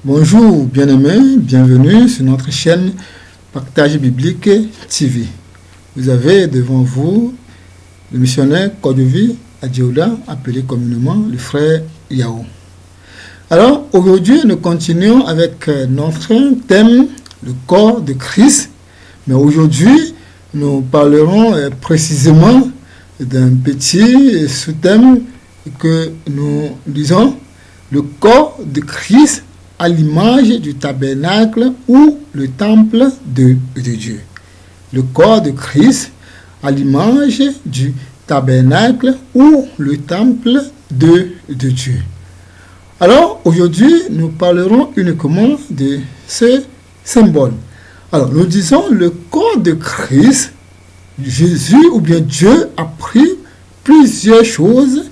Bonjour bien-aimés, bienvenue sur notre chaîne Partage Biblique TV. Vous avez devant vous le missionnaire Kojovi Adjiola, appelé communément le frère Yao. Alors aujourd'hui nous continuons avec notre thème, le corps de Christ. Mais aujourd'hui nous parlerons précisément d'un petit sous-thème que nous disons le corps de Christ à l'image du tabernacle ou le temple de Dieu. Le corps de Christ à l'image du tabernacle ou le temple de Dieu. Alors aujourd'hui nous parlerons uniquement de ce symbole. Alors nous disons le corps de Christ, Jésus ou bien Dieu a pris plusieurs choses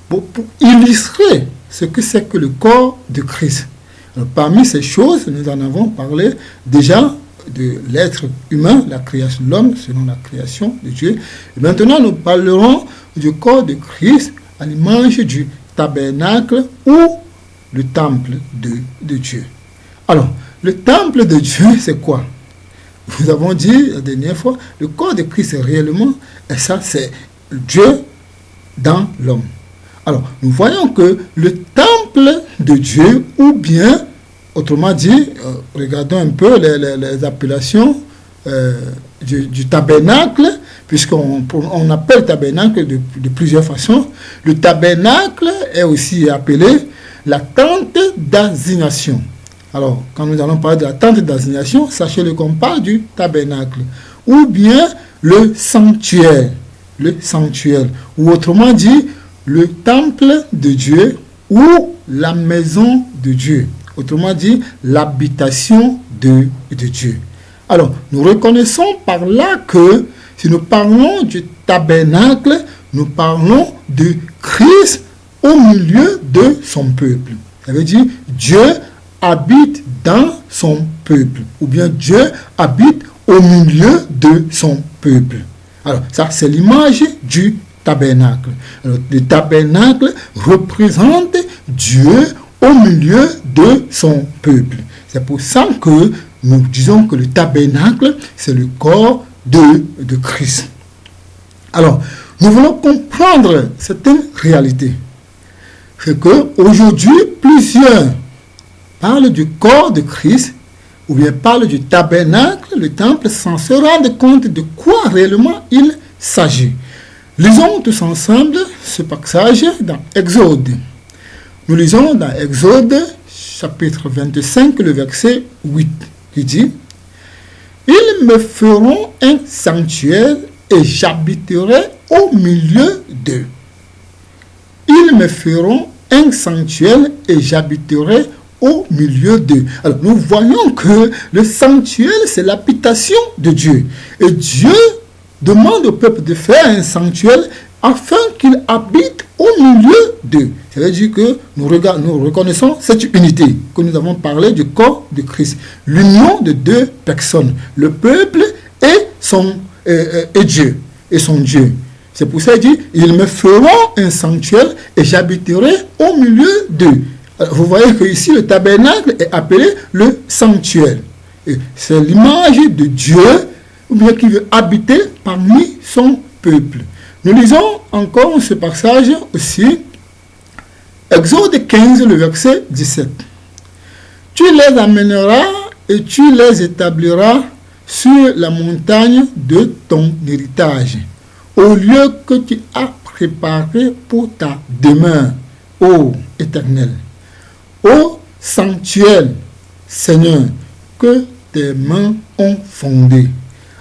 pour illustrer ce que c'est que le corps de Christ. Alors, parmi ces choses, nous en avons parlé déjà de l'être humain, la création de l'homme selon la création de Dieu. Et maintenant, nous parlerons du corps de Christ à l'image du tabernacle ou le temple de Dieu. Alors, le temple de Dieu, c'est quoi? Nous avons dit la dernière fois, le corps de Christ est réellement, et ça c'est Dieu dans l'homme. Alors, nous voyons que le temple de Dieu, ou bien, autrement dit, regardons un peu les appellations du tabernacle, puisqu'on appelle tabernacle de plusieurs façons. Le tabernacle est aussi appelé la tente d'assignation. Alors, quand nous allons parler de la tente d'assignation, sachez-le qu'on parle du tabernacle, ou bien le sanctuaire, ou autrement dit, le temple de Dieu ou la maison de Dieu. Autrement dit, l'habitation de Dieu. Alors, nous reconnaissons par là que si nous parlons du tabernacle, nous parlons de Christ au milieu de son peuple. Ça veut dire, Dieu habite dans son peuple. Ou bien Dieu habite au milieu de son peuple. Alors, ça, c'est l'image du tabernacle. Alors, le tabernacle représente Dieu au milieu de son peuple. C'est pour ça que nous disons que le tabernacle, c'est le corps de Christ. Alors, nous voulons comprendre certaines réalités. C'est qu'aujourd'hui, plusieurs parlent du corps de Christ, ou bien parlent du tabernacle, le temple, sans se rendre compte de quoi réellement il s'agit. Lisons tous ensemble ce passage dans Exode. Nous lisons dans Exode, chapitre 25, le verset 8, qui dit « Ils me feront un sanctuaire et j'habiterai au milieu d'eux. Ils me feront un sanctuaire et j'habiterai au milieu d'eux. » Alors, nous voyons que le sanctuaire, c'est l'habitation de Dieu. Et Dieu demande au peuple de faire un sanctuaire afin qu'il habite au milieu d'eux. Ça veut dire que nous reconnaissons cette unité, que nous avons parlé du corps de Christ. L'union de deux personnes, le peuple et Dieu, et son Dieu. C'est pour ça qu'il dit, ils me feront un sanctuaire et j'habiterai au milieu d'eux. Alors, vous voyez que ici le tabernacle est appelé le sanctuaire. Et c'est l'image de Dieu, ou bien qui veut habiter parmi son peuple. Nous lisons encore ce passage aussi, Exode 15, le verset 17. Tu les amèneras et tu les établiras sur la montagne de ton héritage, au lieu que tu as préparé pour ta demeure, ô Éternel, ô sanctuaire, Seigneur, que tes mains ont fondé.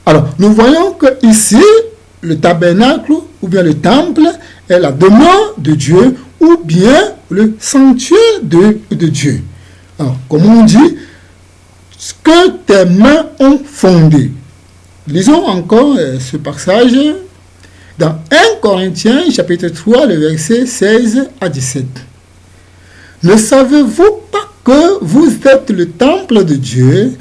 Alors, nous voyons que ici, le tabernacle ou bien le temple est la demeure de Dieu ou bien le sanctuaire de Dieu. Alors, comme on dit, ce que tes mains ont fondé. Lisons encore ce passage dans 1 Corinthiens chapitre 3, le verset 16 à 17. Ne savez-vous pas que vous êtes le temple de Dieu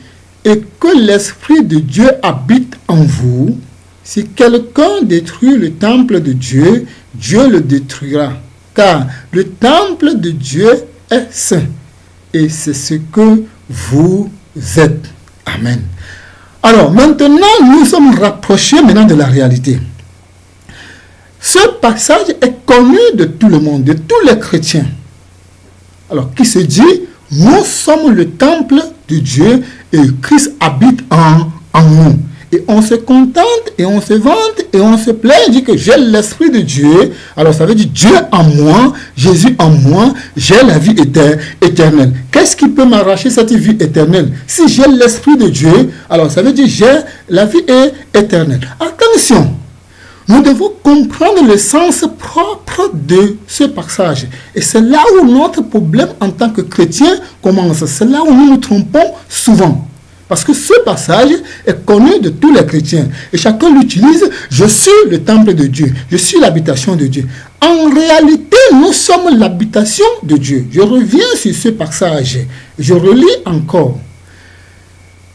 et que l'Esprit de Dieu habite en vous? Si quelqu'un détruit le temple de Dieu, Dieu le détruira, car le temple de Dieu est saint, et c'est ce que vous êtes. Amen. Alors, maintenant, nous sommes rapprochés maintenant de la réalité. Ce passage est connu de tout le monde, de tous les chrétiens. Alors, qui se dit, nous sommes le temple de Dieu et Christ habite en nous. Et on se contente et on se vante et on se plaint, dit que j'ai l'Esprit de Dieu. Alors ça veut dire Dieu en moi, Jésus en moi, j'ai la vie éternelle. Qu'est-ce qui peut m'arracher cette vie éternelle? Si j'ai l'Esprit de Dieu, alors ça veut dire j'ai la vie éternelle. Attention, nous devons comprendre le sens propre de ce passage. Et c'est là où notre problème en tant que chrétien commence. C'est là où nous nous trompons souvent. Parce que ce passage est connu de tous les chrétiens. Et chacun l'utilise. Je suis le temple de Dieu. Je suis l'habitation de Dieu. En réalité, nous sommes l'habitation de Dieu. Je reviens sur ce passage. Je relis encore.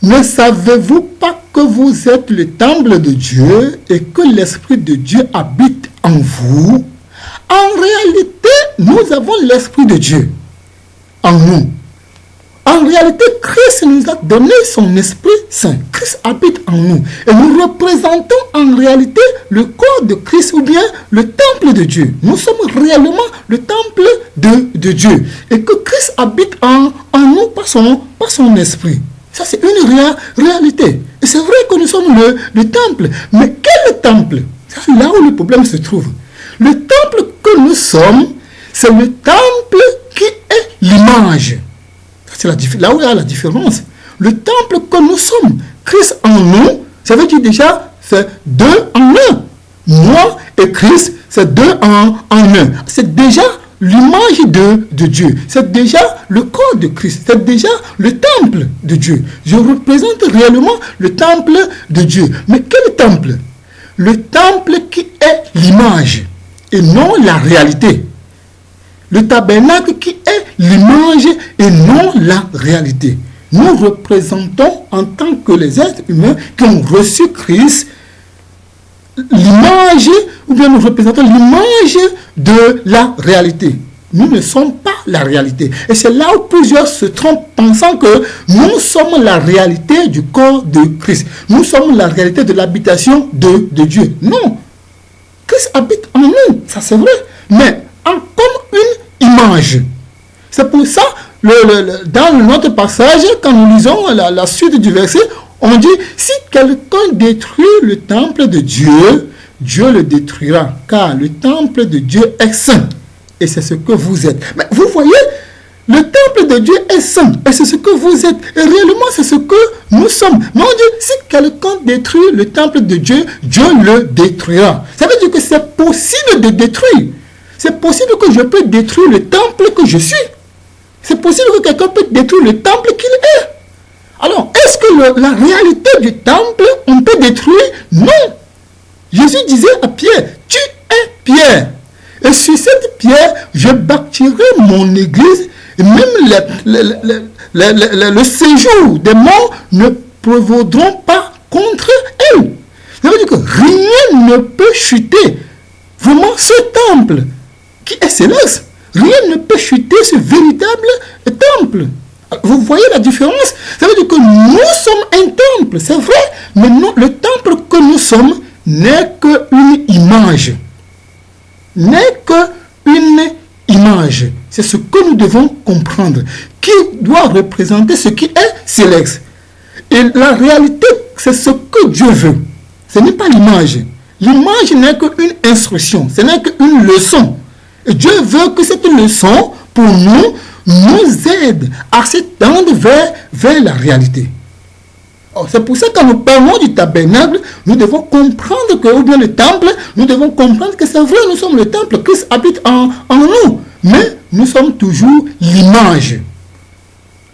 Ne savez-vous pas que vous êtes le temple de Dieu et que l'Esprit de Dieu habite en vous? En réalité, nous avons l'Esprit de Dieu en nous. En réalité, Christ nous a donné son Esprit Saint. Christ habite en nous. Et nous représentons en réalité le corps de Christ ou bien le temple de Dieu. Nous sommes réellement le temple de Dieu. Et que Christ habite en nous par son Esprit. Ça, c'est une réalité. Et c'est vrai que nous sommes le temple. Mais quel temple? C'est là où le problème se trouve. Le temple que nous sommes, c'est le temple qui est l'image. C'est là où il y a la différence. Le temple que nous sommes, Christ en nous, ça veut dire déjà, c'est deux en un. Moi et Christ, c'est deux en un. C'est déjà l'image de Dieu. C'est déjà le corps de Christ. C'est déjà le temple de Dieu. Je représente réellement le temple de Dieu. Mais quel temple? Le temple qui est l'image et non la réalité. Le tabernacle qui est l'image et non la réalité. Nous représentons en tant que les êtres humains qui ont reçu Christ l'image, ou bien nous représentons l'image de la réalité. Nous ne sommes pas la réalité. Et c'est là où plusieurs se trompent pensant que nous sommes la réalité du corps de Christ. Nous sommes la réalité de l'habitation de Dieu. Non. Christ habite en nous, ça c'est vrai. Mais comme une image. C'est pour ça, dans notre passage, quand nous lisons la suite du verset, on dit, si quelqu'un détruit le temple de Dieu, Dieu le détruira, car le temple de Dieu est saint. Et c'est ce que vous êtes. Mais vous voyez, le temple de Dieu est saint. Et c'est ce que vous êtes. Et réellement, c'est ce que nous sommes. Mais on dit, si quelqu'un détruit le temple de Dieu, Dieu le détruira. Ça veut dire que c'est possible de détruire. C'est possible que je peux détruire le temple que je suis. C'est possible que quelqu'un peut détruire le temple qu'il est. Alors, est-ce que la réalité du temple, on peut détruire? Non. Jésus disait à Pierre, tu es Pierre. Et sur cette pierre, je bâtirai mon église. Et même le séjour des morts ne prévaudront pas contre elle. Ça veut dire que rien ne peut chuter. Vraiment, ce temple qui est céleste, rien ne peut chuter ce véritable temple. Vous voyez la différence? Ça veut dire que nous sommes un temple, c'est vrai, mais non, le temple que nous sommes n'est qu'une image. N'est qu'une image. C'est ce que nous devons comprendre, qui doit représenter ce qui est céleste. Et la réalité, c'est ce que Dieu veut. Ce n'est pas l'image. L'image n'est qu'une instruction, ce n'est qu'une leçon. Et Dieu veut que cette leçon, pour nous aide à s'étendre vers la réalité. C'est pour ça que quand nous parlons du tabernacle, nous devons comprendre que, ou bien le temple, nous devons comprendre que c'est vrai, nous sommes le temple, Christ habite en nous. Mais nous sommes toujours l'image,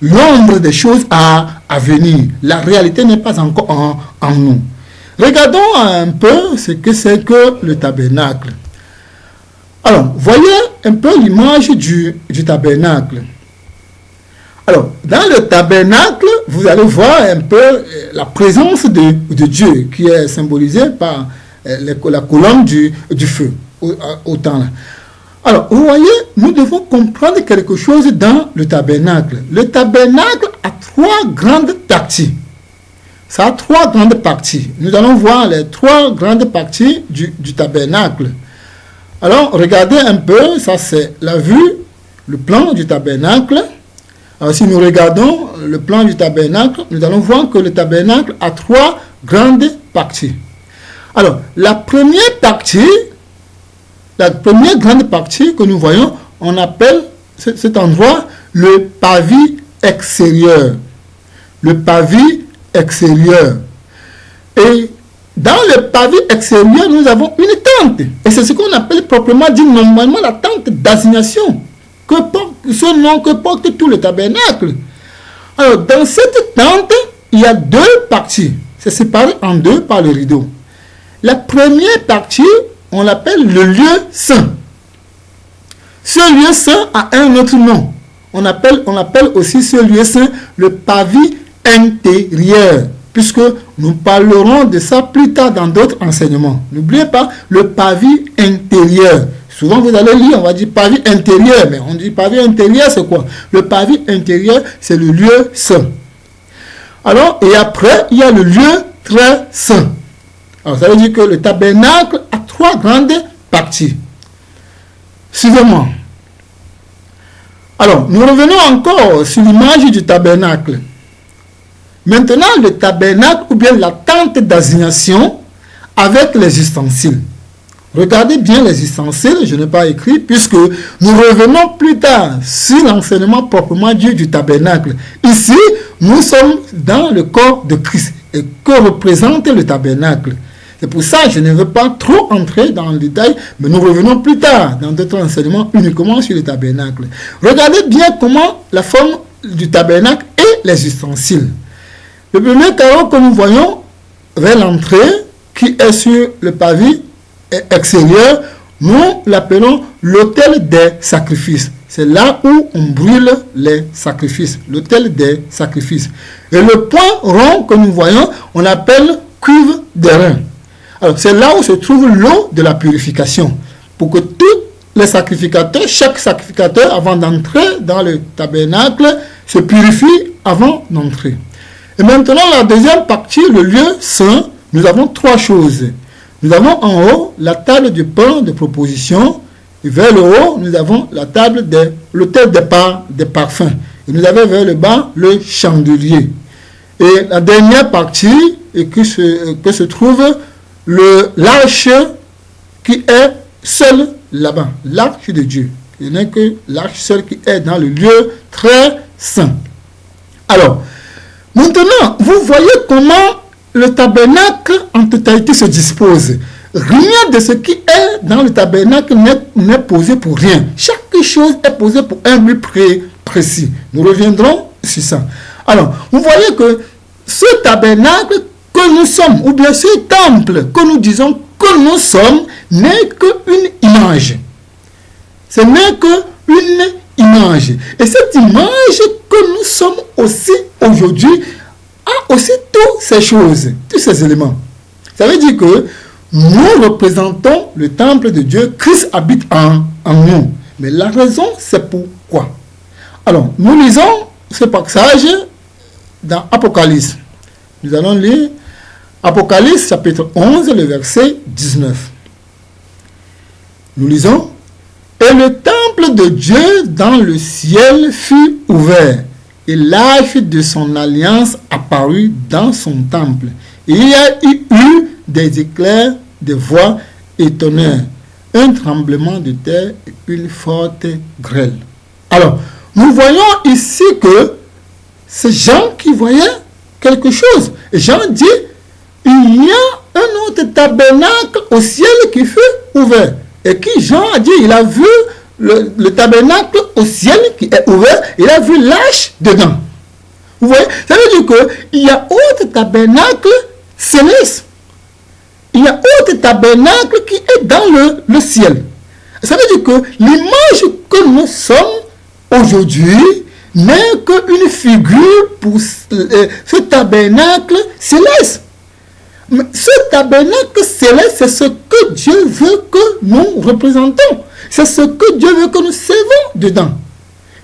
l'ombre des choses à venir. La réalité n'est pas encore en nous. Regardons un peu ce que c'est que le tabernacle. Alors, voyez un peu l'image du tabernacle. Alors, dans le tabernacle, vous allez voir un peu la présence de Dieu qui est symbolisée par la colonne du feu au temps là. Alors, vous voyez, nous devons comprendre quelque chose dans le tabernacle. Le tabernacle a 3 grandes parties. Ça a 3 grandes parties. Nous allons voir les 3 grandes parties du tabernacle. Alors, regardez un peu, ça c'est la vue, le plan du tabernacle. Alors, si nous regardons le plan du tabernacle, nous allons voir que le tabernacle a 3 grandes parties. Alors, la première grande partie que nous voyons, on appelle cet endroit le pavis extérieur. Le pavis extérieur. Et dans le pavis extérieur, nous avons une tente. Et c'est ce qu'on appelle proprement dit normalement la tente d'assignation. Ce nom que porte tout le tabernacle. Alors, dans cette tente, il y a 2 parties. C'est séparé en 2 par le rideau. La première partie, on l'appelle le lieu saint. Ce lieu saint a un autre nom. On appelle aussi ce lieu saint le pavis intérieur, puisque nous parlerons de ça plus tard dans d'autres enseignements. N'oubliez pas le pavis intérieur. Souvent vous allez lire, on va dire pavis intérieur, mais on dit pavis intérieur, c'est quoi? Le pavis intérieur, c'est le lieu saint. Alors, et après, il y a le lieu très saint. Alors, ça veut dire que le tabernacle a 3 grandes parties. Suivez-moi. Alors, nous revenons encore sur l'image du tabernacle. Maintenant, le tabernacle ou bien la tente d'assignation avec les ustensiles. Regardez bien les ustensiles, je n'ai pas écrit, puisque nous revenons plus tard sur l'enseignement proprement dit du tabernacle. Ici, nous sommes dans le corps de Christ. Et que représente le tabernacle? C'est pour ça que je ne veux pas trop entrer dans le détail, mais nous revenons plus tard dans d'autres enseignements uniquement sur le tabernacle. Regardez bien comment la forme du tabernacle et les ustensiles. Le premier carreau que nous voyons vers l'entrée, qui est sur le pavis extérieur, nous l'appelons l'autel des sacrifices. C'est là où on brûle les sacrifices, l'autel des sacrifices. Et le point rond que nous voyons, on l'appelle cuve d'airain. Alors, c'est là où se trouve l'eau de la purification. Pour que tous les sacrificateurs, chaque sacrificateur, avant d'entrer dans le tabernacle, se purifie avant d'entrer. Et maintenant, la deuxième partie, le lieu saint, nous avons 3 choses. Nous avons en haut la table du pain de proposition. Et vers le haut, nous avons la table de l'autel des parfums. Et nous avons vers le bas le chandelier. Et la dernière partie, et que se trouve l'arche qui est seule là-bas, l'arche de Dieu. Il n'y a que l'arche seule qui est dans le lieu très saint. Alors, maintenant, vous voyez comment le tabernacle en totalité se dispose. Rien de ce qui est dans le tabernacle n'est posé pour rien. Chaque chose est posée pour un but précis. Nous reviendrons sur ça. Alors, vous voyez que ce tabernacle que nous sommes, ou bien ce temple que nous disons que nous sommes, n'est qu'une image. Ce n'est qu'une image. Et cette image que nous sommes aussi aujourd'hui a aussi toutes ces choses, tous ces éléments. Ça veut dire que nous représentons le temple de Dieu. Christ habite en nous. Mais la raison, c'est pourquoi. Alors, nous lisons ce passage dans Apocalypse. Nous allons lire Apocalypse chapitre 11, le verset 19. Nous lisons: et le temple de Dieu dans le ciel fut ouvert, et l'arche de son alliance apparut dans son temple. Et il y a eu des éclairs, des voix et tonnerres, un tremblement de terre et une forte grêle. Alors, nous voyons ici que c'est Jean qui voyait quelque chose. Et Jean dit, il y a un autre tabernacle au ciel qui fut ouvert. Et qui Jean a dit, il a vu le tabernacle au ciel qui est ouvert, il a vu l'arche dedans. Vous voyez, ça veut dire qu'il y a autre tabernacle céleste. Il y a autre tabernacle qui est dans le ciel. Ça veut dire que l'image que nous sommes aujourd'hui n'est qu'une figure pour ce tabernacle céleste. Mais ce tabernacle céleste, c'est ce que Dieu veut que nous représentons. c'est ce que Dieu veut que nous servons dedans.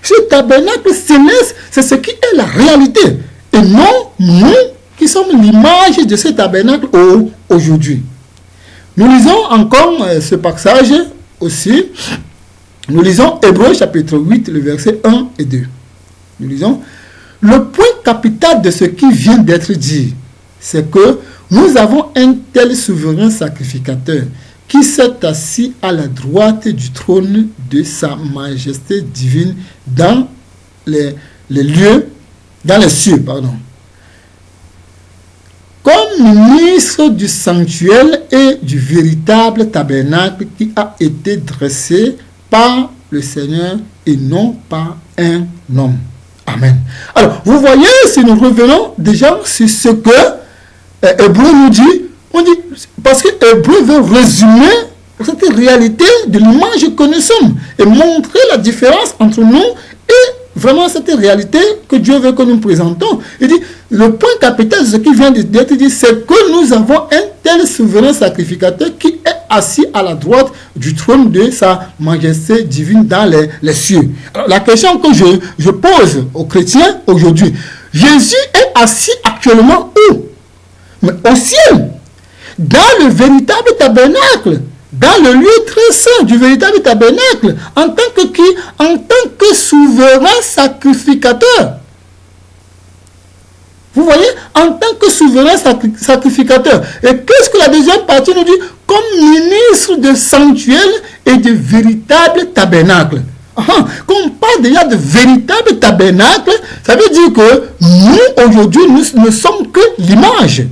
Ce tabernacle céleste, c'est ce qui est la réalité. Et non nous qui sommes l'image de ce tabernacle aujourd'hui. Nous lisons encore ce passage aussi. Nous lisons Hébreux chapitre 8, le verset 1 et 2. Nous lisons, le point capital de ce qui vient d'être dit, c'est que nous avons un tel souverain sacrificateur qui s'est assis à la droite du trône de sa majesté divine dans les lieux, dans les cieux, pardon. Comme ministre du sanctuaire et du véritable tabernacle qui a été dressé par le Seigneur et non par un homme. Amen. Alors, vous voyez, si nous revenons déjà sur ce que Hébreu nous dit, on dit, parce que Hébreu veut résumer cette réalité de l'image que nous sommes et montrer la différence entre nous et vraiment cette réalité que Dieu veut que nous présentons. Il dit, le point capital de ce qui vient d'être dit, c'est que nous avons un tel souverain sacrificateur qui est assis à la droite du trône de sa majesté divine dans les cieux. Alors, la question que je pose aux chrétiens aujourd'hui, Jésus est assis actuellement où? Mais au ciel, dans le véritable tabernacle, dans le lieu très saint du véritable tabernacle, en tant que qui? En tant que souverain sacrificateur. Vous voyez? En tant que souverain sacrificateur. Et qu'est-ce que la deuxième partie nous dit? Comme ministre de sanctuaire et de véritable tabernacle. Quand on parle déjà de véritable tabernacle, ça veut dire que nous, aujourd'hui, nous ne sommes que l'image.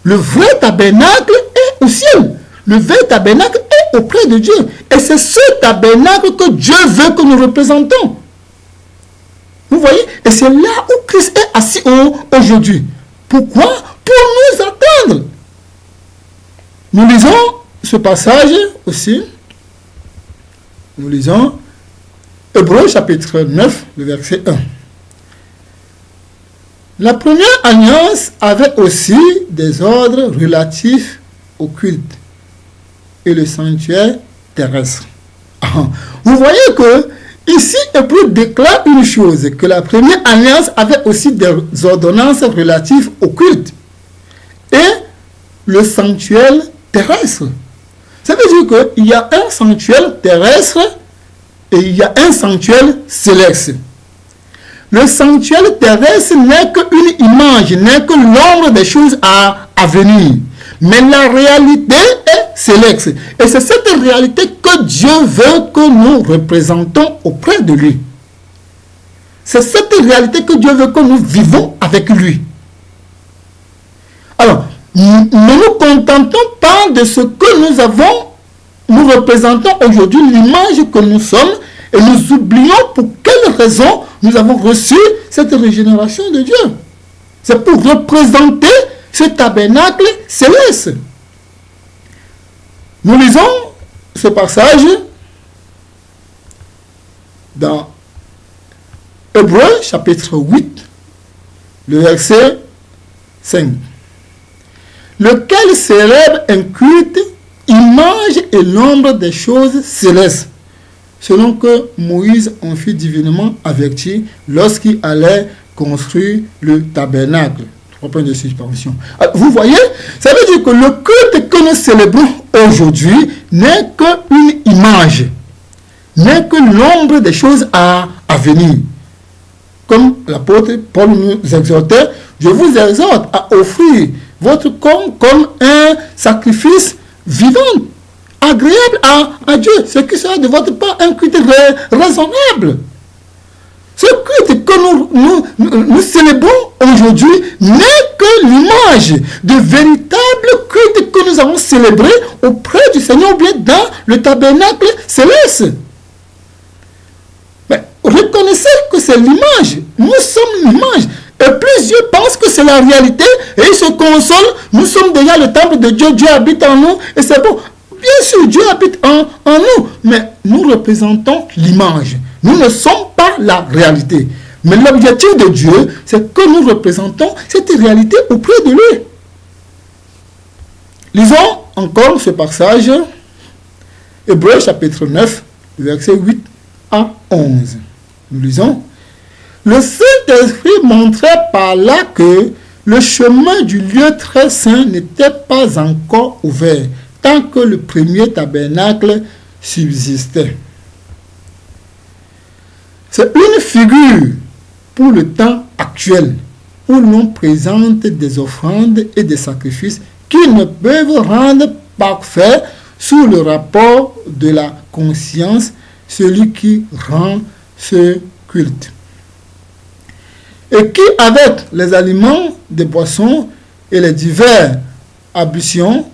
Le vrai tabernacle est au ciel. Le vrai tabernacle est auprès de Dieu. Et c'est ce tabernacle que Dieu veut que nous représentons. Vous voyez? Et c'est là où Christ est assis aujourd'hui. Pourquoi? Pour nous attendre. Nous lisons ce passage aussi. Nous lisons Hébreux chapitre 9, le verset 1. La première alliance avait aussi des ordres relatifs au culte et le sanctuaire terrestre. Vous voyez que ici, Hébreu déclare une chose, que la première alliance avait aussi des ordonnances relatives au culte et le sanctuaire terrestre. Ça veut dire qu'il y a un sanctuaire terrestre et il y a un sanctuaire céleste. Le sanctuaire terrestre n'est qu'une image, n'est que l'ombre des choses à venir. Mais la réalité est céleste. Et c'est cette réalité que Dieu veut que nous représentons auprès de lui. C'est cette réalité que Dieu veut que nous vivons avec lui. Alors, ne nous contentons pas de ce que nous représentons aujourd'hui, l'image que nous sommes, et nous oublions pour quelle raison nous avons reçu cette régénération de Dieu. C'est pour représenter ce tabernacle céleste. Nous lisons ce passage dans Hébreux chapitre 8, le verset 5. Lequel célèbre un culte, image et l'ombre des choses célestes, selon que Moïse en fut divinement averti lorsqu'il allait construire le tabernacle. 3 points de suspension. Alors, vous voyez, ça veut dire que le culte que nous célébrons aujourd'hui n'est qu'une image, n'est que l'ombre des choses à venir. Comme l'apôtre Paul nous exhortait, je vous exhorte à offrir votre corps comme un sacrifice vivant, agréable à Dieu, ce qui sera de votre part un culte raisonnable. Ce culte que nous célébrons aujourd'hui n'est que l'image de véritable culte que nous avons célébré auprès du Seigneur ou bien dans le tabernacle céleste. Mais reconnaissez que c'est l'image. Nous sommes l'image. Et plusieurs pensent que c'est la réalité et ils se consolent. Nous sommes déjà le temple de Dieu. Dieu habite en nous et c'est bon. Bien sûr, Dieu habite en nous. Mais nous représentons l'image. Nous ne sommes pas la réalité. Mais l'objectif de Dieu, c'est que nous représentons cette réalité auprès de lui. Lisons encore ce passage Hébreux chapitre 9, versets 8 à 11. Nous lisons. Le Saint-Esprit montrait par là que le chemin du lieu très saint n'était pas encore ouvert, tant que le premier tabernacle subsistait. C'est une figure pour le temps actuel, où l'on présente des offrandes et des sacrifices qui ne peuvent rendre parfait sous le rapport de la conscience celui qui rend ce culte. Et qui, avec les aliments, des boissons et les divers ablutions,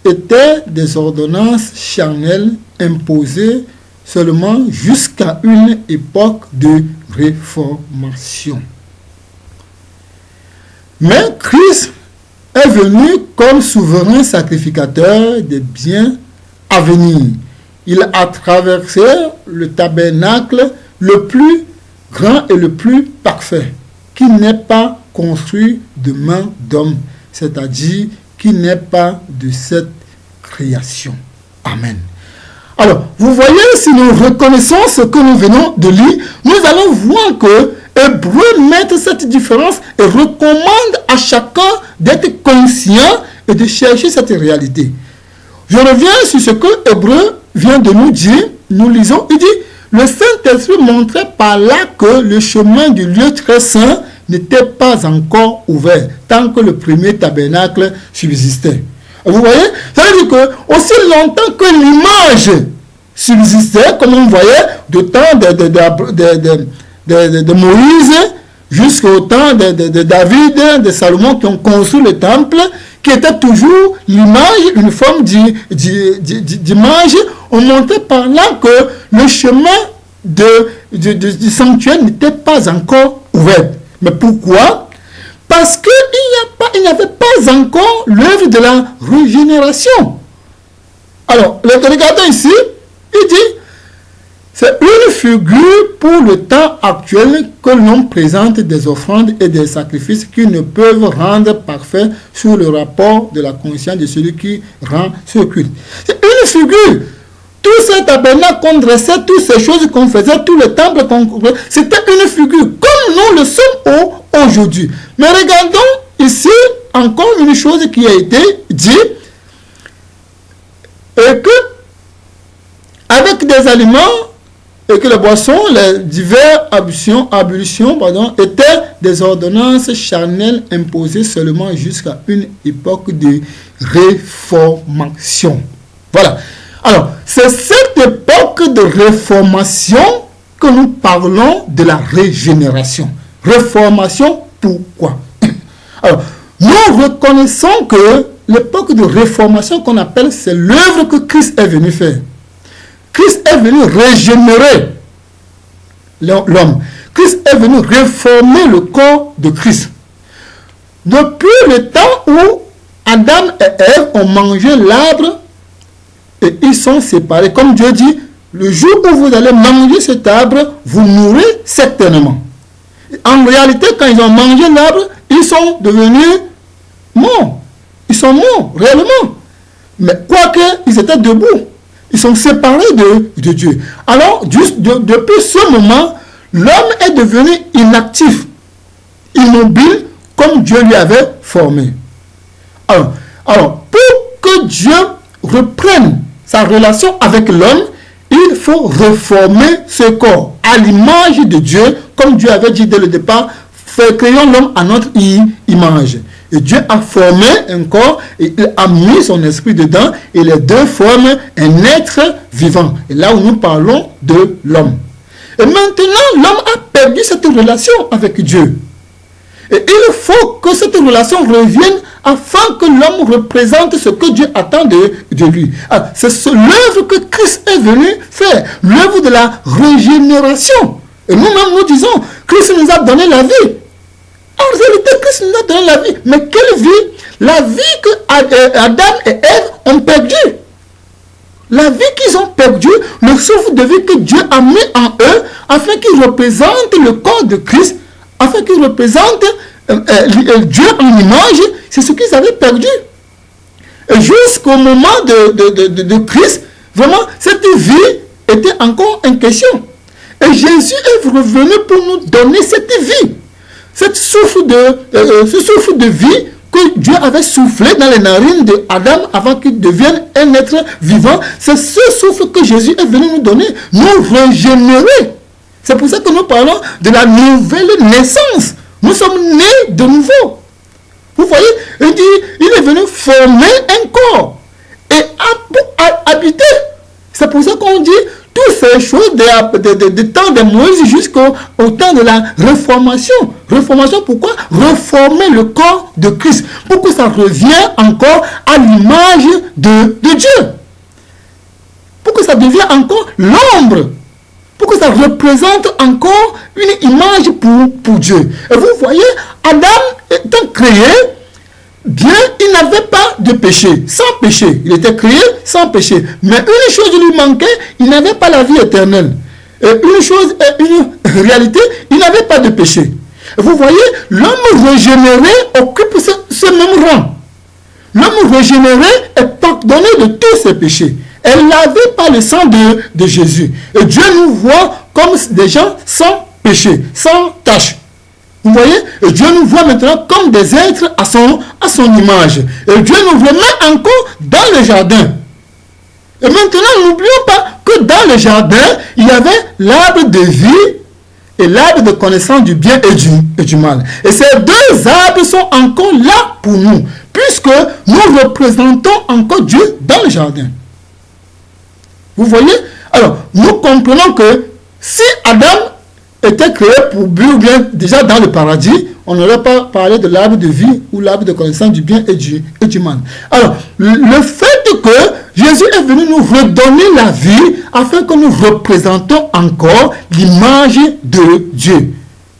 étaient des ordonnances charnelles imposées seulement jusqu'à une époque de réformation. Mais Christ est venu comme souverain sacrificateur des biens à venir. Il a traversé le tabernacle le plus grand et le plus parfait, qui n'est pas construit de main d'homme, c'est-à-dire qui n'est pas de cette création. Amen. Alors, vous voyez, si nous reconnaissons ce que nous venons de lire, nous allons voir que Hébreux met cette différence et recommande à chacun d'être conscient et de chercher cette réalité. Je reviens sur ce que Hébreux vient de nous dire. Nous lisons, il dit, le Saint-Esprit montrait par là que le chemin du lieu très saint n'était pas encore ouvert, tant que le premier tabernacle subsistait. Vous voyez, ça veut dire que aussi longtemps que l'image subsistait, comme on voyait, du temps de Moïse jusqu'au temps de David, de Salomon, qui ont construit le temple, qui était toujours l'image, une forme d'image, on montrait par là que le chemin du sanctuaire n'était pas encore ouvert. Mais pourquoi? Parce qu'il n'y avait pas encore l'œuvre de la régénération. Alors, regardons ici, il dit, c'est une figure pour le temps actuel que l'on présente des offrandes et des sacrifices qui ne peuvent rendre parfait sous le rapport de la conscience de celui qui rend ce culte. C'est une figure. Tout ce tabernacle qu'on dressait, toutes ces choses qu'on faisait, tout le temple qu'on faisait, c'était une figure, comme nous le sommes aujourd'hui. Mais regardons ici encore une chose qui a été dit, et que avec des aliments et que les boissons, les divers ablutions, étaient des ordonnances charnelles imposées seulement jusqu'à une époque de réformation. Voilà. Alors, c'est cette époque de réformation que nous parlons de la régénération. Réformation, pourquoi? Alors, nous reconnaissons que l'époque de réformation qu'on appelle, c'est l'œuvre que Christ est venu faire. Christ est venu régénérer l'homme. Christ est venu réformer le corps de Christ. Depuis le temps où Adam et Ève ont mangé l'arbre et ils sont séparés, comme Dieu dit, le jour où vous allez manger cet arbre, vous mourrez certainement. En réalité, quand ils ont mangé l'arbre, ils sont devenus morts. Ils sont morts, réellement. Mais quoique, ils étaient debout. Ils sont séparés de Dieu. Alors, depuis ce moment, l'homme est devenu inactif, immobile, comme Dieu lui avait formé. Alors, pour que Dieu reprenne sa relation avec l'homme, il faut réformer ce corps à l'image de Dieu, comme Dieu avait dit dès le départ, créons l'homme à notre image. Et Dieu a formé un corps et il a mis son esprit dedans et les deux forment un être vivant. Et là où nous parlons de l'homme. Et maintenant, l'homme a perdu cette relation avec Dieu. Et il faut que cette relation revienne afin que l'homme représente ce que Dieu attend de lui. C'est l'œuvre que Christ est venu faire, l'œuvre de la régénération. Et nous-mêmes, nous disons, Christ nous a donné la vie. En réalité, Christ nous a donné la vie. Mais quelle vie? La vie que Adam et Ève ont perdue. La vie qu'ils ont perdue, le souffle de vie que Dieu a mis en eux, afin qu'ils représentent le corps de Christ, afin qu'ils représentent Dieu en image, c'est ce qu'ils avaient perdu. Et jusqu'au moment de Christ, vraiment, cette vie était encore en question. Et Jésus est revenu pour nous donner cette vie. Ce souffle de vie que Dieu avait soufflé dans les narines d'Adam avant qu'il devienne un être vivant. C'est ce souffle que Jésus est venu nous donner, nous régénérer. C'est pour ça que nous parlons de la nouvelle naissance. Nous sommes nés de nouveau. Vous voyez, il est venu former un corps et habiter. C'est pour ça qu'on dit toutes ces choses du temps de Moïse jusqu'au temps de la réformation. Réformation, pourquoi? Reformer le corps de Christ. Pour que ça revienne encore à l'image de Dieu. Pour que ça devienne encore l'ombre. Pour que ça représente encore une image pour Dieu. Et vous voyez, Adam étant créé, bien, il n'avait pas de péché, sans péché. Il était créé sans péché. Mais une chose lui manquait, il n'avait pas la vie éternelle. Et une réalité, il n'avait pas de péché. Et vous voyez, l'homme régénéré occupe ce même rang. L'homme régénéré est pardonné de tous ses péchés. Elle lavé par le sang de Jésus. Et Dieu nous voit comme des gens sans péché, sans tache. Vous voyez, et Dieu nous voit maintenant comme des êtres à son image. Et Dieu nous voit même encore dans le jardin. Et maintenant, n'oublions pas que dans le jardin, il y avait l'arbre de vie et l'arbre de connaissance du bien et du mal. Et ces deux arbres sont encore là pour nous, puisque nous représentons encore Dieu dans le jardin. Vous voyez? Alors, nous comprenons que si Adam était créé pour but, bien déjà dans le paradis, on n'aurait pas parlé de l'arbre de vie ou l'arbre de connaissance du bien et du mal. Alors, le fait que Jésus est venu nous redonner la vie afin que nous représentons encore l'image de Dieu.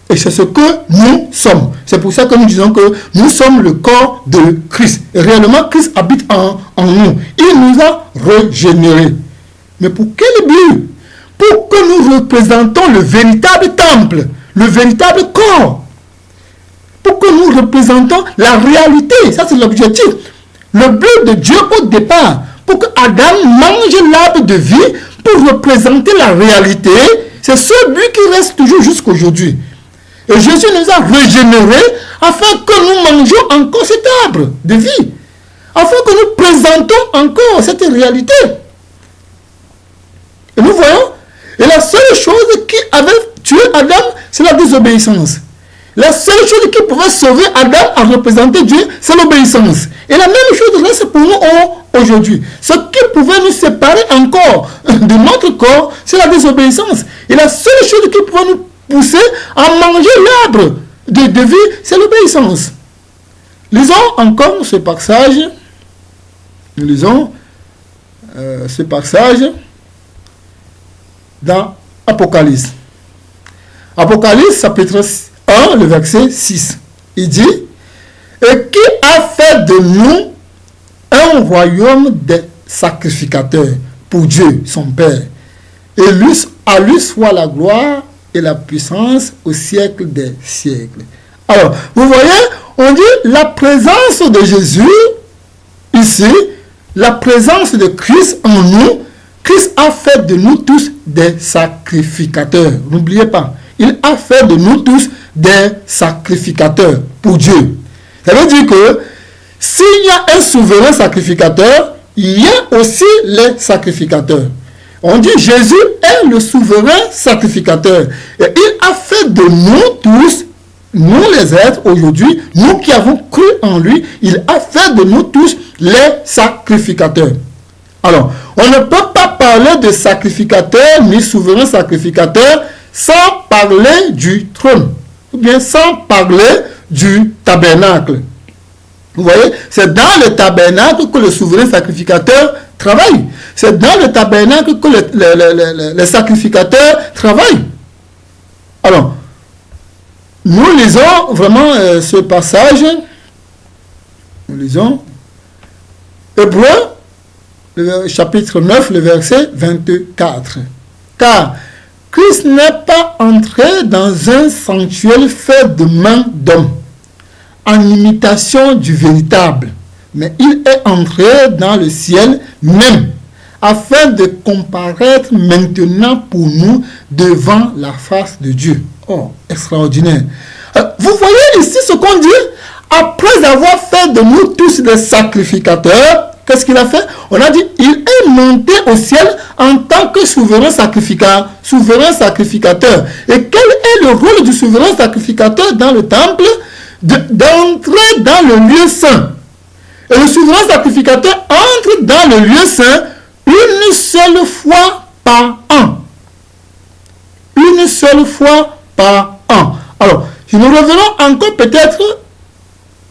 Et c'est ce que nous sommes. C'est pour ça que nous disons que nous sommes le corps de Christ. Et réellement, Christ habite en nous. Il nous a régénérés. Mais pour quel but? Pour que nous représentons le véritable temple, le véritable corps. Pour que nous représentons la réalité. Ça, c'est l'objectif. Le but de Dieu au départ, pour que Adam mange l'arbre de vie, pour représenter la réalité, c'est ce but qui reste toujours jusqu'aujourd'hui. Et Jésus nous a régénérés afin que nous mangions encore cet arbre de vie. Afin que nous présentons encore cette réalité. Et nous voyons, et la seule chose qui avait tué Adam, c'est la désobéissance. La seule chose qui pouvait sauver Adam à représenter Dieu, c'est l'obéissance. Et la même chose reste pour nous aujourd'hui. Ce qui pouvait nous séparer encore de notre corps, c'est la désobéissance. Et la seule chose qui pouvait nous pousser à manger l'arbre de vie, c'est l'obéissance. Lisons encore ce passage. Nous lisons ce passage dans Apocalypse. Apocalypse, chapitre 1, le verset 6. Il dit, « Et qui a fait de nous un royaume de sacrificateurs pour Dieu, son Père, et à lui soit la gloire et la puissance au siècle des siècles. » Alors, vous voyez, on dit la présence de Jésus, ici, la présence de Christ en nous. Christ a fait de nous tous des sacrificateurs. N'oubliez pas, il a fait de nous tous des sacrificateurs pour Dieu. Ça veut dire que s'il y a un souverain sacrificateur, il y a aussi les sacrificateurs. On dit Jésus est le souverain sacrificateur. Et il a fait de nous tous, nous les êtres aujourd'hui, nous qui avons cru en lui, il a fait de nous tous les sacrificateurs. Alors, on ne peut pas parler de sacrificateur ni souverain sacrificateur sans parler du trône, ou bien sans parler du tabernacle. Vous voyez, c'est dans le tabernacle que le souverain sacrificateur travaille. C'est dans le tabernacle que les sacrificateurs travaillent. Alors, nous lisons vraiment ce passage. Nous lisons Hébreux, le chapitre 9, le verset 24. Car Christ n'est pas entré dans un sanctuaire fait de mains d'hommes, en imitation du véritable, mais il est entré dans le ciel même, afin de comparaître maintenant pour nous devant la face de Dieu. Oh, extraordinaire. Vous voyez ici ce qu'on dit? Après avoir fait de nous tous des sacrificateurs, qu'est-ce qu'il a fait? On a dit, il est monté au ciel en tant que souverain sacrificateur. Et quel est le rôle du souverain sacrificateur dans le temple? D'entrer dans le lieu saint. Et le souverain sacrificateur entre dans le lieu saint une seule fois par an. Une seule fois par an. Alors, si nous revenons encore peut-être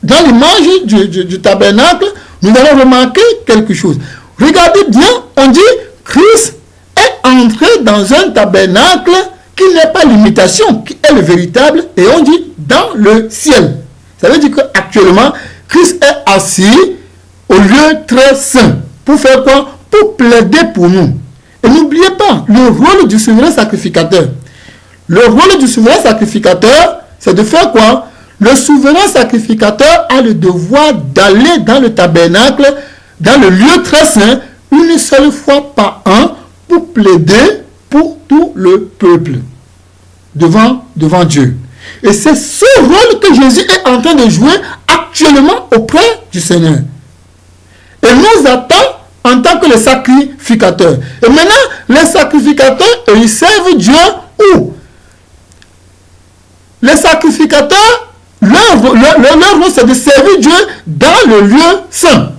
dans l'image du tabernacle, nous allons remarquer quelque chose. Regardez bien, on dit Christ est entré dans un tabernacle qui n'est pas l'imitation, qui est le véritable, et on dit dans le ciel. Ça veut dire qu'actuellement, Christ est assis au lieu très saint. Pour faire quoi? Pour plaider pour nous. Et n'oubliez pas le rôle du souverain sacrificateur. Le rôle du souverain sacrificateur, c'est de faire quoi? Le souverain sacrificateur a le devoir d'aller dans le tabernacle, dans le lieu très saint, une seule fois par an, pour plaider pour tout le peuple devant Dieu. Et c'est ce rôle que Jésus est en train de jouer actuellement auprès du Seigneur. Et nous attend en tant que les sacrificateurs. Et maintenant, les sacrificateurs, ils servent Dieu où? Les sacrificateurs, leur rôle, c'est de servir Dieu dans le lieu saint.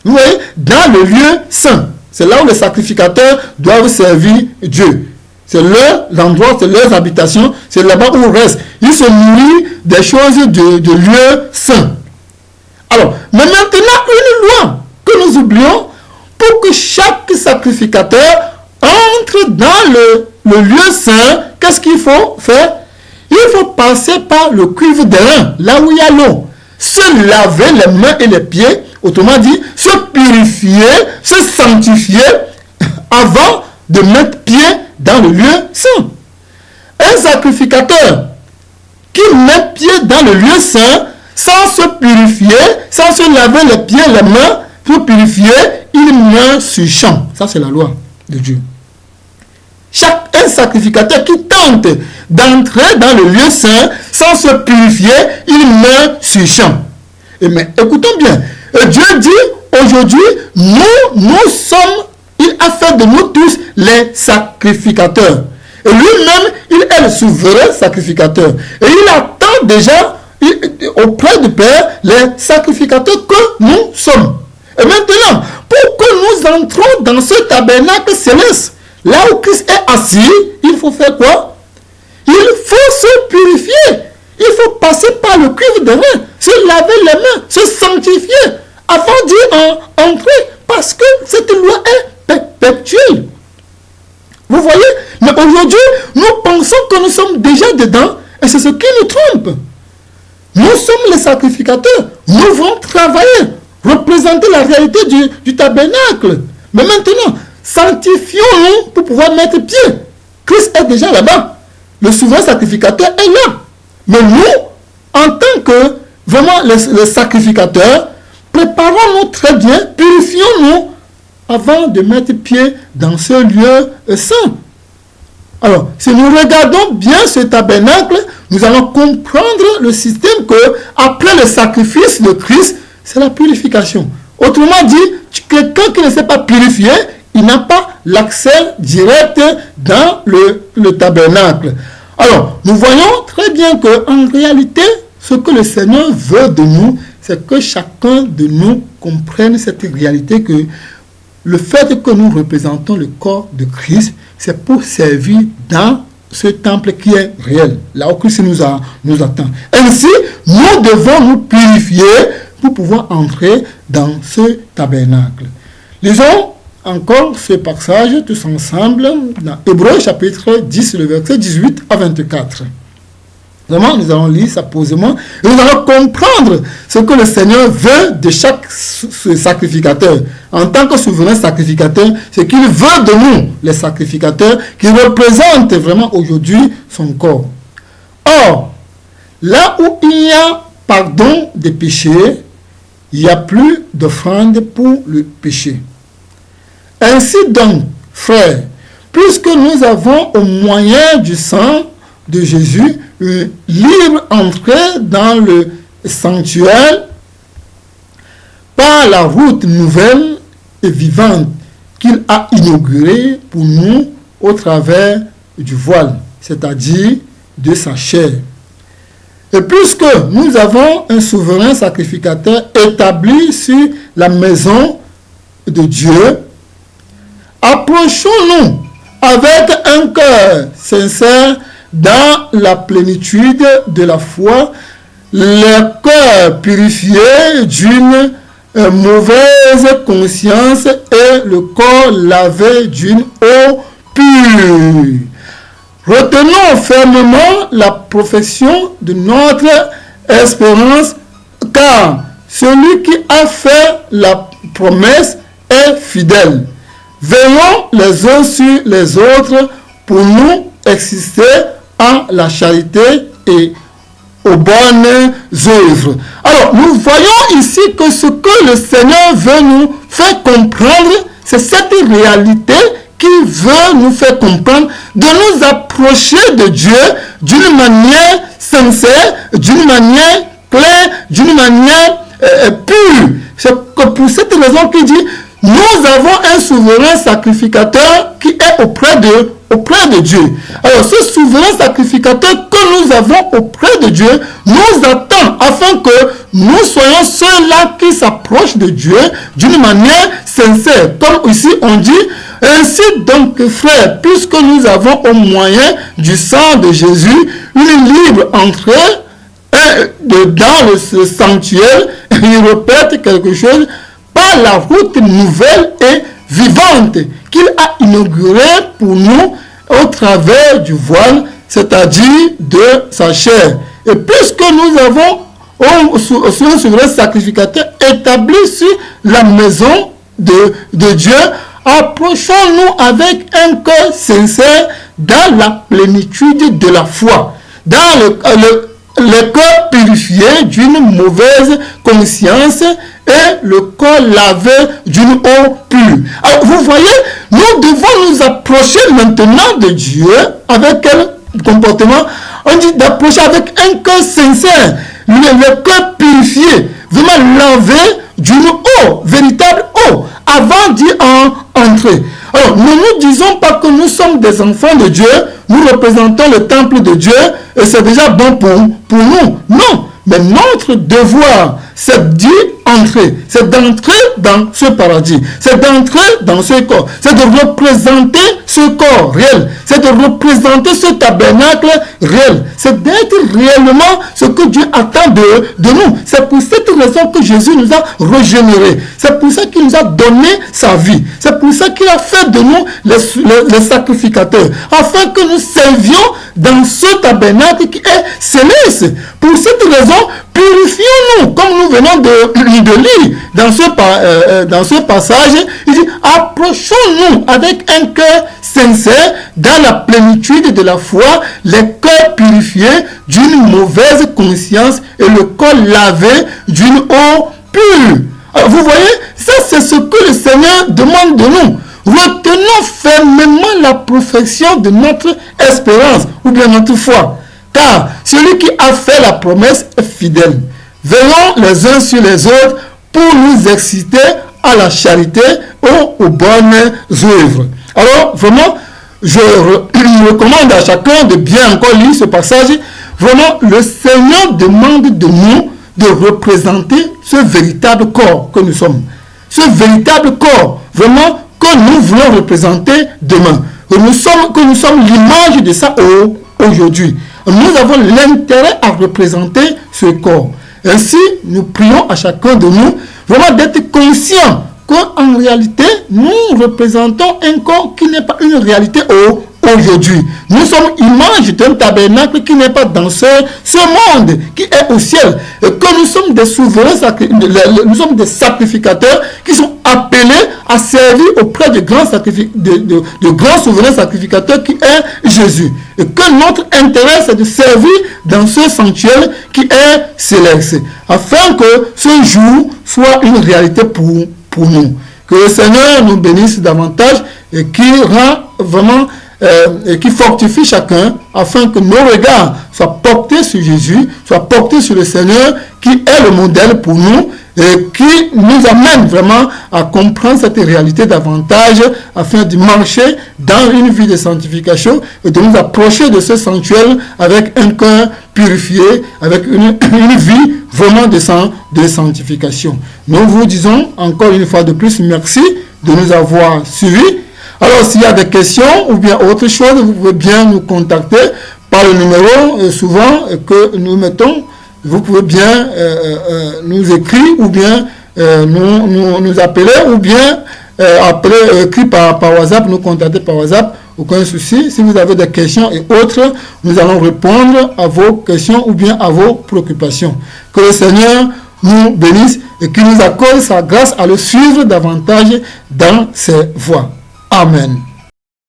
Vous voyez? Dans le lieu saint. C'est là où les sacrificateurs doivent servir Dieu. C'est l'endroit, c'est leurs habitations, c'est là-bas où ils restent. Ils se nourrissent des choses de lieu saint. Alors, mais maintenant, une loi que nous oublions, pour que chaque sacrificateur entre dans le lieu saint, qu'est-ce qu'il faut faire? Il faut passer par le cuivre d'airain, là où il y a l'eau. Se laver les mains et les pieds, autrement dit, se purifier, se sanctifier avant de mettre pied dans le lieu saint. Un sacrificateur qui met pied dans le lieu saint, sans se purifier, sans se laver les pieds et les mains, pour purifier, il meurt sur champ. Ça, c'est la loi de Dieu. Un sacrificateur qui tente d'entrer dans le lieu saint sans se purifier, il meurt sur champ. Mais écoutons bien, Dieu dit aujourd'hui, nous sommes, il a fait de nous tous les sacrificateurs. Et lui-même, il est le souverain sacrificateur. Et il attend déjà auprès du Père les sacrificateurs que nous sommes. Et maintenant, pour que nous entrons dans ce tabernacle céleste, là où Christ est assis, il faut faire quoi? Il faut se purifier. Il faut passer par le cuivre d'airain, se laver les mains, se sanctifier avant d'y entrer. Parce que cette loi est perpétuelle. Vous voyez? Mais aujourd'hui, nous pensons que nous sommes déjà dedans et c'est ce qui nous trompe. Nous sommes les sacrificateurs. Nous devons travailler, représenter la réalité du tabernacle. Mais maintenant, sanctifions-nous pour pouvoir mettre pied. Christ est déjà là-bas. Le souverain sacrificateur est là. Mais nous, en tant que vraiment les sacrificateurs, préparons-nous très bien, purifions-nous avant de mettre pied dans ce lieu saint. Alors, si nous regardons bien ce tabernacle, nous allons comprendre le système que, après le sacrifice de Christ, c'est la purification. Autrement dit, quelqu'un qui ne s'est pas purifié, il n'a pas l'accès direct dans le tabernacle. Alors, nous voyons très bien qu'en réalité, ce que le Seigneur veut de nous, c'est que chacun de nous comprenne cette réalité que le fait que nous représentons le corps de Christ, c'est pour servir dans ce temple qui est réel, là où Christ nous attend. Ainsi, nous devons nous purifier pour pouvoir entrer dans ce tabernacle. Lisons encore ce passage tous ensemble dans Hébreux chapitre 10, le verset 18 à 24. Vraiment, nous allons lire ça posément et nous allons comprendre ce que le Seigneur veut de chaque sacrificateur. En tant que souverain sacrificateur, ce qu'il veut de nous, les sacrificateurs, qui représentent vraiment aujourd'hui son corps. Or, là où il y a pardon des péchés, il n'y a plus d'offrande pour le péché. Ainsi donc, frères, puisque nous avons au moyen du sang de Jésus une libre entrée dans le sanctuaire par la route nouvelle et vivante qu'il a inaugurée pour nous au travers du voile, c'est-à-dire de sa chair. Et puisque nous avons un souverain sacrificateur établi sur la maison de Dieu, approchons-nous avec un cœur sincère dans la plénitude de la foi, le cœur purifié d'une mauvaise conscience et le corps lavé d'une eau pure. Retenons fermement la profession de notre espérance, car celui qui a fait la promesse est fidèle. Veillons les uns sur les autres pour nous exister en la charité et aux bonnes œuvres. Alors, nous voyons ici que ce que le Seigneur veut nous faire comprendre, c'est cette réalité qui veut nous faire comprendre de nous approcher de Dieu d'une manière sincère, d'une manière claire, d'une manière pure. C'est pour cette raison qu'il dit, nous avons un souverain sacrificateur qui est auprès de Dieu. Alors, ce souverain sacrificateur que nous avons auprès de Dieu nous attend afin que nous soyons ceux-là qui s'approchent de Dieu d'une manière sincère. Comme ici on dit, ainsi donc, frères, puisque nous avons au moyen du sang de Jésus une libre entrée dans le sanctuaire, il répète quelque chose, par la route nouvelle et vivante qu'il a inaugurée pour nous au travers du voile, c'est-à-dire de sa chair. Et puisque nous avons un souverain sacrificateur établi sur la maison de Dieu, approchons-nous avec un cœur sincère dans la plénitude de la foi, dans le cœur purifié d'une mauvaise conscience et le corps lavé d'une eau pure. Alors, vous voyez, nous devons nous approcher maintenant de Dieu avec quel comportement? On dit d'approcher avec un cœur sincère, le cœur purifié, vraiment lavé d'une eau, véritable eau, avant d'y entrer. Alors, ne nous disons pas que nous sommes des enfants de Dieu, nous représentons le temple de Dieu et c'est déjà bon pour nous. Non, mais notre devoir, c'est d'y entrer, c'est d'entrer dans ce paradis, c'est d'entrer dans ce corps, c'est de représenter ce corps réel, c'est de représenter ce tabernacle réel, c'est d'être réellement ce que Dieu attend de nous. C'est pour cette raison que Jésus nous a régénérés, c'est pour ça qu'il nous a donné sa vie, c'est pour ça qu'il a fait de nous les sacrificateurs, afin que nous servions dans ce tabernacle qui est céleste. Pour cette raison, purifions-nous, comme nous venons de lire dans ce passage. Il dit, approchons-nous avec un cœur sincère dans la plénitude de la foi, les cœurs purifiés d'une mauvaise conscience et le corps lavé d'une eau pure. Alors, vous voyez, ça c'est ce que le Seigneur demande de nous. Retenons fermement la profession de notre espérance ou bien notre foi. Car celui qui a fait la promesse est fidèle. Veillons les uns sur les autres pour nous exciter à la charité ou aux bonnes œuvres. Alors, vraiment, je recommande à chacun de bien encore lire ce passage. Vraiment, le Seigneur demande de nous de représenter ce véritable corps que nous sommes. Ce véritable corps, vraiment, que nous voulons représenter demain. Que nous sommes l'image de ça aujourd'hui. Nous avons l'intérêt à représenter ce corps. Ainsi, nous prions à chacun de nous vraiment d'être conscients qu'en réalité, nous représentons un corps qui n'est pas une réalité aujourd'hui. Nous sommes image d'un tabernacle qui n'est pas dans ce monde, qui est au ciel. Et que nous sommes des souverains, nous sommes des sacrificateurs qui sont appelés à servir auprès de grands souverains sacrificateurs qui est Jésus. Et que notre intérêt, c'est de servir dans ce sanctuaire qui est céleste, afin que ce jour soit une réalité pour nous. Que le Seigneur nous bénisse davantage et qui rend vraiment et qui fortifie chacun afin que nos regards soient portés sur Jésus, soient portés sur le Seigneur qui est le modèle pour nous et qui nous amène vraiment à comprendre cette réalité davantage afin de marcher dans une vie de sanctification et de nous approcher de ce sanctuaire avec un cœur purifié, avec une vie vraiment de sanctification. Nous vous disons encore une fois de plus merci de nous avoir suivis. Alors, s'il y a des questions ou bien autre chose, vous pouvez bien nous contacter par le numéro souvent que nous mettons. Vous pouvez bien nous écrire ou bien nous appeler ou bien écrire par WhatsApp, nous contacter par WhatsApp. Aucun souci. Si vous avez des questions et autres, nous allons répondre à vos questions ou bien à vos préoccupations. Que le Seigneur nous bénisse et qu'il nous accorde sa grâce à le suivre davantage dans ses voies. Amen.